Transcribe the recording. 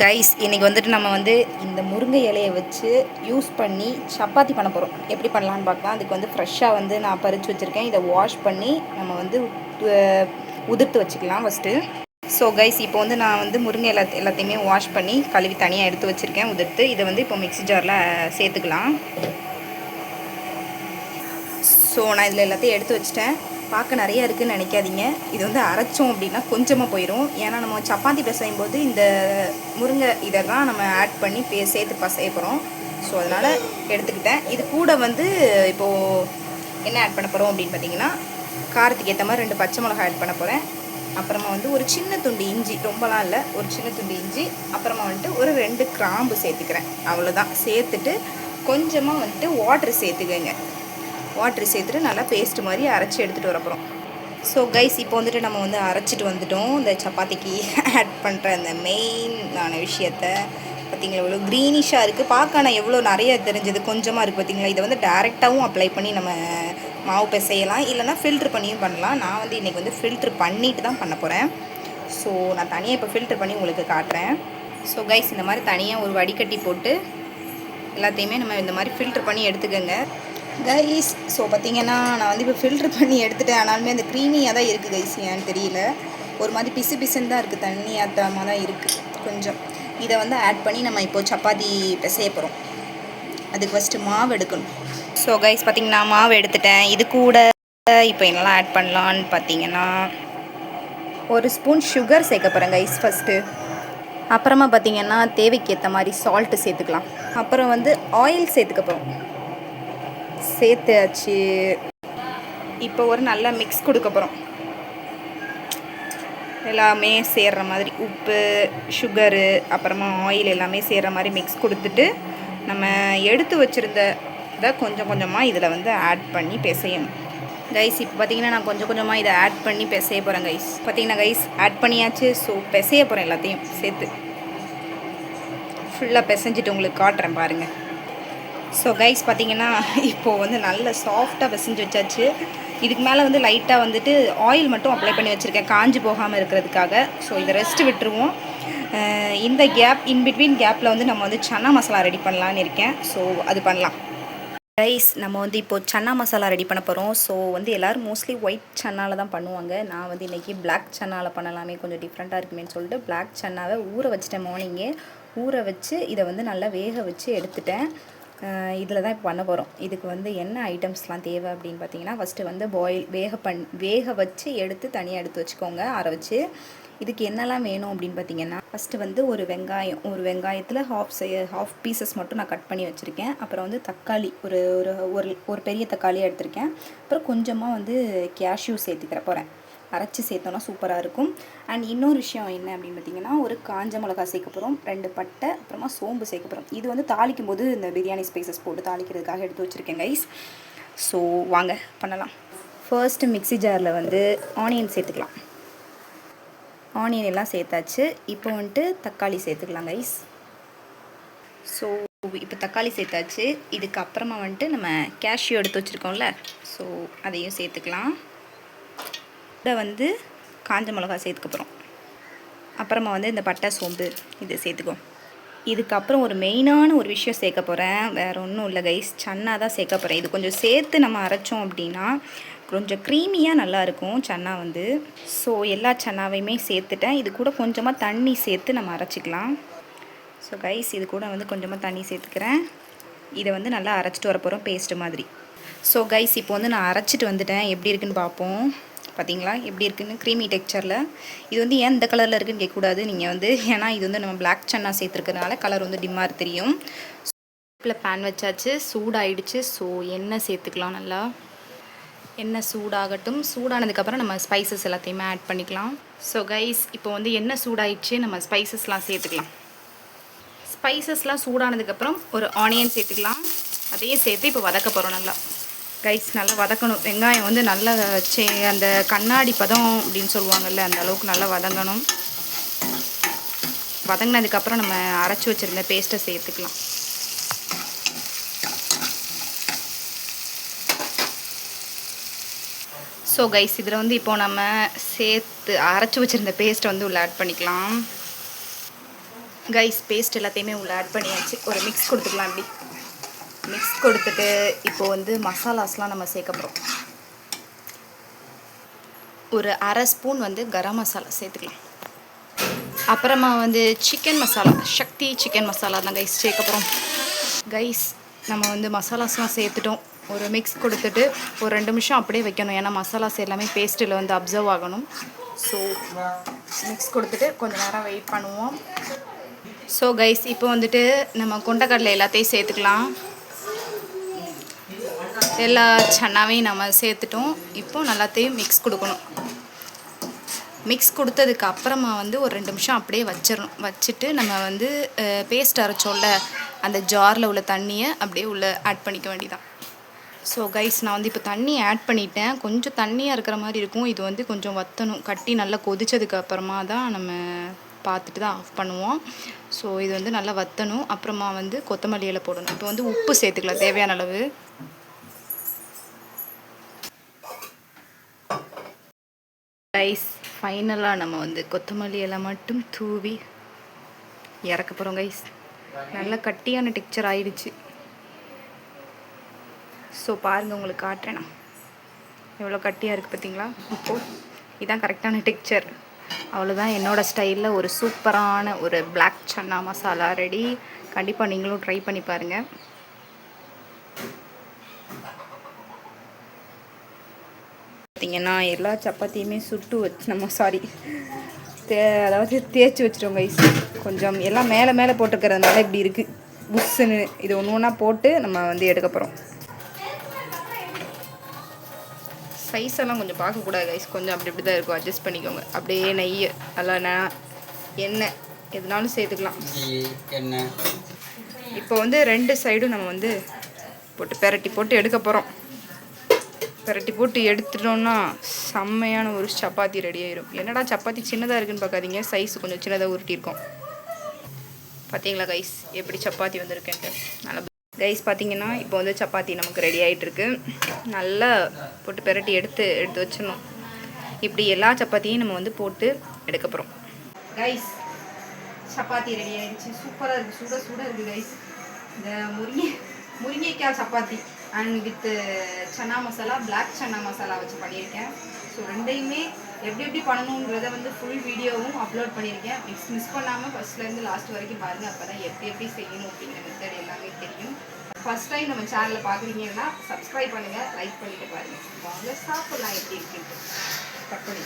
Guys இன்றைக்கி வந்துட்டு நம்ம வந்து இந்த முருங்கை இலையை வச்சு யூஸ் பண்ணி சப்பாத்தி பண்ண போகிறோம். எப்படி பண்ணலான்னு பார்க்கலாம். அதுக்கு வந்து ஃப்ரெஷ்ஷாக வந்து நான் பறித்து வச்சுருக்கேன். இதை வாஷ் பண்ணி நம்ம வந்து உதிர்த்து வச்சுக்கலாம் ஃபஸ்ட்டு. ஸோ கைஸ் இப்போ வந்து நான் வந்து முருங்கை எல்லாத்தையுமே வாஷ் பண்ணி கழுவி தனியாக எடுத்து வச்சுருக்கேன் உதிர்த்து. இதை வந்து இப்போ மிக்ஸி ஜாரில் சேர்த்துக்கலாம். ஸோ நான் இதில் எல்லாத்தையும் எடுத்து வச்சுட்டேன். பார்க்க நிறையா இருக்குதுன்னு நினைக்காதீங்க. இது வந்து அரைச்சோம் அப்படின்னா கொஞ்சமாக போயிடும். ஏன்னா நம்ம சப்பாத்தி பிசையும் போது இந்த முருங்கை இதெல்லாம் நம்ம ஆட் பண்ணி சேர்த்து பசைய போகிறோம். ஸோ அதனால் எடுத்துக்கிட்டேன். இது கூட வந்து இப்போது என்ன ஆட் பண்ண போகிறோம் அப்படின்னு பார்த்தீங்கன்னா, காரத்துக்கு ஏற்ற மாதிரி 2 பச்சை மிளகாய் ஆட் பண்ண போகிறேன். அப்புறமா வந்து ஒரு சின்ன துண்டு இஞ்சி, ரொம்பலாம் இல்லை, ஒரு சின்ன துண்டு இஞ்சி. அப்புறமா வந்துட்டு ஒரு 2 கிராம்பு சேர்த்துக்கிறேன். அவ்வளோதான். சேர்த்துட்டு கொஞ்சமாக வந்துட்டு வாட்டர் சேர்த்துக்கங்க. வாட்டர் சேர்த்துட்டு நல்லா பேஸ்ட் மாதிரி அரைச்சி எடுத்துகிட்டு வரப்போகிறோம். ஸோ கைஸ் இப்போ வந்துட்டு நம்ம வந்து அரைச்சிட்டு வந்துட்டோம். இந்த சப்பாத்திக்கு ஆட் பண்ணுற அந்த மெயினான விஷயத்த பார்த்திங்களா, எவ்வளோ க்ரீனிஷாக இருக்குது. பார்க்க ஆனால் எவ்வளோ நிறைய தெரிஞ்சது, கொஞ்சமாக இருக்குது பார்த்திங்களா. இதை வந்து டேரெக்டாகவும் அப்ளை பண்ணி நம்ம மாவு பிசையலாம், இல்லைனா ஃபில்ட்ரு பண்ணியும் பண்ணலாம். நான் வந்து இன்றைக்கி வந்து ஃபில்ட்ரு பண்ணிட்டு தான் பண்ண போகிறேன். ஸோ நான் தனியாக இப்போ ஃபில்ட்ரு பண்ணி உங்களுக்கு காட்டுறேன். ஸோ கைஸ் இந்த மாதிரி தனியாக ஒரு வடிகட்டி போட்டு எல்லாத்தையுமே நம்ம இந்த மாதிரி ஃபில்ட்ரு பண்ணி எடுத்துக்கோங்க கைஸ். ஸோ பார்த்திங்கன்னா நான் வந்து இப்போ ஃபில்ட்ரு பண்ணி எடுத்துகிட்டேன். ஆனாலுமே அந்த க்ரீமியாக தான் இருக்குது கைஸ். ஏன்னு தெரியல, ஒரு மாதிரி பிசுன்னு தான் இருக்குது, தண்ணி ஆத்தாமல் தான் இருக்குது கொஞ்சம். இதை வந்து ஆட் பண்ணி நம்ம இப்போது சப்பாத்தி பிசைய போகிறோம். அதுக்கு ஃபஸ்ட்டு மாவு எடுக்கணும். ஸோ கைஸ் பார்த்திங்கன்னா மாவு எடுத்துட்டேன். இது கூட இப்போ என்னெல்லாம் ஆட் பண்ணலான்னு பார்த்தீங்கன்னா, ஒரு ஸ்பூன் சுகர் சேர்க்க போகிறேன் கைஸ் ஃபஸ்ட்டு. அப்புறமா பார்த்திங்கன்னா தேவைக்கு ஏற்ற மாதிரி சால்ட்டு சேர்த்துக்கலாம். அப்புறம் வந்து ஆயில் சேர்த்துக்க போகிறோம். சேர்த்தாச்சு. இப்போ ஒரு நல்ல மிக்ஸ் கொடுக்க போகிறோம். எல்லாமே சேர்கிற மாதிரி உப்பு, சுகரு, அப்புறமா ஆயில் எல்லாமே சேர்கிற மாதிரி மிக்ஸ் கொடுத்துட்டு நம்ம எடுத்து வச்சுருந்த இதை கொஞ்சம் கொஞ்சமாக இதில் வந்து ஆட் பண்ணி பிசையணும் கைஸ். இப்போ பார்த்திங்கன்னா நான் கொஞ்சம் கொஞ்சமாக இதை ஆட் பண்ணி பிசைய போகிறேன் கைஸ். பார்த்திங்கன்னா கைஸ் ஆட் பண்ணியாச்சு. ஸோ பிசைய போகிறேன் எல்லாத்தையும் சேர்த்து. ஃபுல்லாக பிசைஞ்சிட்டு உங்களுக்கு காட்டுறேன் பாருங்கள். ஸோ கைஸ் பார்த்திங்கன்னா இப்போது வந்து நல்ல சாஃப்டாக பிசைஞ்சு வச்சாச்சு. இதுக்கு மேலே வந்து லைட்டாக வந்துட்டு ஆயில் மட்டும் அப்ளை பண்ணி வச்சுருக்கேன், காஞ்சி போகாமல் இருக்கிறதுக்காக. ஸோ இதை ரெஸ்ட்டு விட்டுருவோம். இந்த இன்பிட்வீன் கேப்பில் வந்து நம்ம வந்து சன்னா மசாலா ரெடி பண்ணலான்னு இருக்கேன். ஸோ அது பண்ணலாம் கைஸ். நம்ம வந்து இப்போது சன்னா மசாலா ரெடி பண்ண போகிறோம். ஸோ வந்து எல்லோரும் மோஸ்ட்லி ஒயிட் சன்னாவில் தான் பண்ணுவாங்க. நான் வந்து இன்றைக்கி பிளாக் சன்னாவில் பண்ணலாமே, கொஞ்சம் டிஃப்ரெண்ட்டாக இருக்குமேன்னு சொல்லிட்டு பிளாக் சன்னாவை ஊற வச்சுட்டேன். மார்னிங்கே ஊற வச்சு இதை வந்து நல்லா வேக வச்சு எடுத்துட்டேன். இதில் தான் இப்போ பண்ண போகிறோம். இதுக்கு வந்து என்ன ஐட்டம்ஸ்லாம் தேவை அப்படின்னு பார்த்தீங்கன்னா, ஃபஸ்ட்டு வந்து வேக வச்சு எடுத்து தனியாக எடுத்து வச்சுக்கோங்க, ஆற வச்சு. இதுக்கு என்னெல்லாம் வேணும் அப்படின்னு பார்த்தீங்கன்னா, ஃபஸ்ட்டு வந்து ஒரு வெங்காயத்தில் ஹாஃப் பீசஸ் மட்டும் நான் கட் பண்ணி வச்சுருக்கேன். அப்புறம் வந்து தக்காளி ஒரு ஒரு பெரிய தக்காளியாக எடுத்திருக்கேன். அப்புறம் கொஞ்சமாக வந்து கேஷ்யூ சேர்த்துக்கிற போகிறேன். அரைச்சி சேர்த்தோன்னா சூப்பராக இருக்கும். அண்ட் இன்னொரு விஷயம் என்ன அப்படின்னு பார்த்தீங்கன்னா, ஒரு காஞ்ச மிளகா சேர்க்க போகிறோம், 2 பட்டை, அப்புறமா சோம்பு சேர்க்க போகிறோம். இது வந்து தாளிக்கும் போது இந்த பிரியாணி ஸ்பைசஸ் போட்டு தாளிக்கிறதுக்காக எடுத்து வச்சுருக்கேன் கைஸ். ஸோ வாங்க பண்ணலாம். ஃபர்ஸ்ட்டு மிக்ஸி ஜாரில் வந்து ஆனியன் சேர்த்துக்கலாம். ஆனியன் எல்லாம் சேர்த்தாச்சு. இப்போ வந்துட்டு தக்காளி சேர்த்துக்கலாம் கைஸ். ஸோ இப்போ தக்காளி சேர்த்தாச்சு. இதுக்கப்புறமா வந்துட்டு நம்ம கேஷ்யூ எடுத்து வச்சுருக்கோம்ல, ஸோ அதையும் சேர்த்துக்கலாம். வந்து காஞ்ச மிளகா சேர்த்துக்க போகிறோம். அப்புறமா வந்து இந்த பட்டை சோம்பு இது சேர்த்துக்குவோம். இதுக்கப்புறம் ஒரு மெயினான ஒரு விஷயம் சேர்க்க போகிறேன். வேறு ஒன்றும் இல்லை கைஸ், சன்னா தான் சேர்க்க போகிறேன். இது கொஞ்சம் சேர்த்து நம்ம அரைச்சோம் அப்படின்னா கொஞ்சம் க்ரீமியாக நல்லாயிருக்கும் சன்னா வந்து. ஸோ எல்லா சன்னாவையுமே சேர்த்துட்டேன். இது கூட கொஞ்சமாக தண்ணி சேர்த்து நம்ம அரைச்சிக்கலாம். ஸோ கைஸ் இது கூட வந்து கொஞ்சமாக தண்ணி சேர்த்துக்கிறேன். இதை வந்து நல்லா அரைச்சிட்டு வர போகிறோம் பேஸ்ட்டு மாதிரி. ஸோ கைஸ் இப்போ வந்து நான் அரைச்சிட்டு வந்துட்டேன். எப்படி இருக்குன்னு பார்ப்போம். பார்த்தீங்களா எப்படி இருக்குன்னு, க்ரீமி டெக்ஸ்சரில். இது வந்து ஏன் இந்த கலரில் இருக்குன்னு கேட்கக்கூடாது நீங்கள் வந்து, ஏன்னா இது வந்து நம்ம பிளாக் சன்னா சேர்த்துருக்கறனால கலர் வந்து டிம்மாக தெரியும். இப்போ பேன் வச்சாச்சு, சூடாயிடுச்சு. ஸோ எண்ணெய் சேர்த்துக்கலாம். நல்லா எண்ணெய் சூடாகட்டும். சூடானதுக்கப்புறம் நம்ம ஸ்பைசஸ் எல்லாத்தையுமே ஆட் பண்ணிக்கலாம். ஸோ கைஸ் இப்போ வந்து எண்ணெய் சூடாயிடுச்சு, நம்ம ஸ்பைசஸ்லாம் சேர்த்துக்கலாம். ஸ்பைசஸ்லாம் சூடானதுக்கப்புறம் ஒரு ஆனியன் சேர்த்துக்கலாம். அதையே சேர்த்து இப்போ வதக்க போகிறோம். நல்லா கைஸ் நல்லா வதக்கணும். வெங்காயம் வந்து நல்லா அந்த கண்ணாடி பதம் அப்படின்னு சொல்லுவாங்கள்ல, அந்த அளவுக்கு நல்லா வதங்கணும். வதங்கினதுக்கப்புறம் நம்ம அரைச்சி வச்சுருந்த பேஸ்ட்டை சேர்த்துக்கலாம். ஸோ கைஸ் இதில் வந்து இப்போது நம்ம சேர்த்து அரைச்சி வச்சுருந்த பேஸ்ட்டை வந்து உள்ள ஆட் பண்ணிக்கலாம். கைஸ் பேஸ்ட் எல்லாத்தையுமே உள்ள ஆட் பண்ணியாச்சு. ஒரு மிக்ஸ் கொடுத்துக்கலாம். அப்படி மிக்ஸ் கொடுத்துட்டு இப்போது வந்து மசாலாஸ்லாம் நம்ம சேர்க்க போகிறோம். ஒரு அரை ஸ்பூன் வந்து கரம் மசாலா சேர்த்துக்கலாம். அப்புறமா வந்து சிக்கன் மசாலா, சக்தி சிக்கன் மசாலா தான் கைஸ் சேர்க்க போகிறோம். கைஸ் நம்ம வந்து மசாலாஸ்லாம் சேர்த்துட்டோம். ஒரு மிக்ஸ் கொடுத்துட்டு ஒரு 2 நிமிஷம் அப்படியே வைக்கணும். ஏன்னா மசாலாஸ் எல்லாமே பேஸ்ட்டில் வந்து அப்சர்வ் ஆகணும். ஸோ மிக்ஸ் கொடுத்துட்டு கொஞ்சம் நேரம் வெயிட் பண்ணுவோம். ஸோ கைஸ் இப்போ வந்துட்டு நம்ம கொண்டக்கடலை எல்லாத்தையும் சேர்த்துக்கலாம். எல்லா சன்னாவையும் நம்ம சேர்த்துட்டோம். இப்போ நல்லாத்தையும் மிக்ஸ் கொடுக்கணும். மிக்ஸ் கொடுத்ததுக்கு அப்புறமா வந்து ஒரு 2 நிமிஷம் அப்படியே வச்சிடணும். வச்சுட்டு நம்ம வந்து பேஸ்ட் அரைச்சோல்ல அந்த ஜாரில் உள்ள தண்ணியை அப்படியே உள்ளே ஆட் பண்ணிக்க வேண்டியதான். ஸோ கைஸ் நான் வந்து இப்போ தண்ணி ஆட் பண்ணிட்டேன். கொஞ்சம் தண்ணியாக இருக்கிற மாதிரி இருக்கும். இது வந்து கொஞ்சம் வற்றணும். கட்டி நல்லா கொதித்ததுக்கு அப்புறமா தான் நம்ம பார்த்துட்டு தான் ஆஃப் பண்ணுவோம். ஸோ இது வந்து நல்லா வற்றணும். அப்புறமா வந்து கொத்தமல்லி இலை போடணும். இப்போ வந்து உப்பு சேர்த்துக்கலாம் தேவையான அளவு. கைஸ் ஃபைனலாக நம்ம வந்து கொத்தமல்லி இலை மட்டும் தூவி இறக்க போகிறோம். கைஸ் நல்லா கட்டியான டெக்ஸ்சர் ஆயிடுச்சு. ஸோ பாருங்கள், உங்களுக்கு காட்டுறேன் நான் எவ்வளோ கட்டியாக இருக்குது பார்த்தீங்களா. இப்போது இதுதான் கரெக்டான டெக்ஸ்சர். அவ்வளோதான், என்னோடய ஸ்டைலில் ஒரு சூப்பரான ஒரு பிளாக் சன்னா மசாலா ரெடி. கண்டிப்பாக நீங்களும் ட்ரை பண்ணி பாருங்கள். பார்த்தீங்கன்னா எல்லா சப்பாத்தியுமே சுட்டு வச்சு அதாவது தேய்ச்சி வச்சுருவோம் கைஸ். கொஞ்சம் எல்லாம் மேலே மேலே போட்டுக்கிறதுனால இப்படி இருக்குது புஷ்ஷுன்னு. இது ஒன்று ஒன்றா போட்டு நம்ம வந்து எடுக்க போகிறோம். சைஸ் எல்லாம் கொஞ்சம் பார்க்கக்கூடாது கைஸ். கொஞ்சம் அப்படி தான் இருக்கும், அட்ஜஸ்ட் பண்ணிக்கோங்க. அப்படியே நெய் அல்ல எண்ணெய் எதுனாலும் சேர்த்துக்கலாம். எண்ணெய் இப்போ வந்து 2 சைடும் நம்ம வந்து போட்டு பெரட்டி போட்டு எடுக்க போகிறோம். பெரட்டி போட்டு எடுத்துட்டோம்னா செம்மையான ஒரு சப்பாத்தி ரெடி ஆயிரும். என்னடா சப்பாத்தி சின்னதாக இருக்குன்னு பார்க்காதீங்க, சைஸ் கொஞ்சம் சின்னதாக உருட்டியிருக்கோம். பார்த்தீங்களா கைஸ் எப்படி சப்பாத்தி வந்திருக்கேன்ட்டு. நல்லா கைஸ் பார்த்தீங்கன்னா இப்போ வந்து சப்பாத்தி நமக்கு ரெடி ஆகிட்டுருக்கு. நல்லா போட்டு பெரட்டி எடுத்து வச்சிடணும். இப்படி எல்லா சப்பாத்தியும் நம்ம வந்து போட்டு எடுக்க போகிறோம். கைஸ் சப்பாத்தி ரெடி ஆகிடுச்சு. சூப்பராக இருக்குது, சுட இருக்குது கைஸ். இந்த முருங்கைக்காய் chapati and with chana masala, black chana masala வச்சு பண்ணியிருக்கேன். ஸோ ரெண்டையுமே எப்படி பண்ணணுன்றதை வந்து ஃபுல் வீடியோவும் அப்லோட் பண்ணியிருக்கேன். மிஸ் பண்ணாமல் ஃபஸ்ட்லேருந்து லாஸ்ட் வரைக்கும் பாருங்கள். அப்போ தான் எப்படி செய்யணும் அப்படிங்கிற மெத்தட் எல்லாமே தெரியும். ஃபஸ்ட் டைம் நம்ம சேனலில் பார்க்குறீங்கன்னா சப்ஸ்கிரைப் பண்ணுங்கள், லைக் பண்ணிட்டு பாருங்கள். வாங்க சாப்பிட்லாம் எப்படி இருக்குன்ட்டு. கட் பண்ணி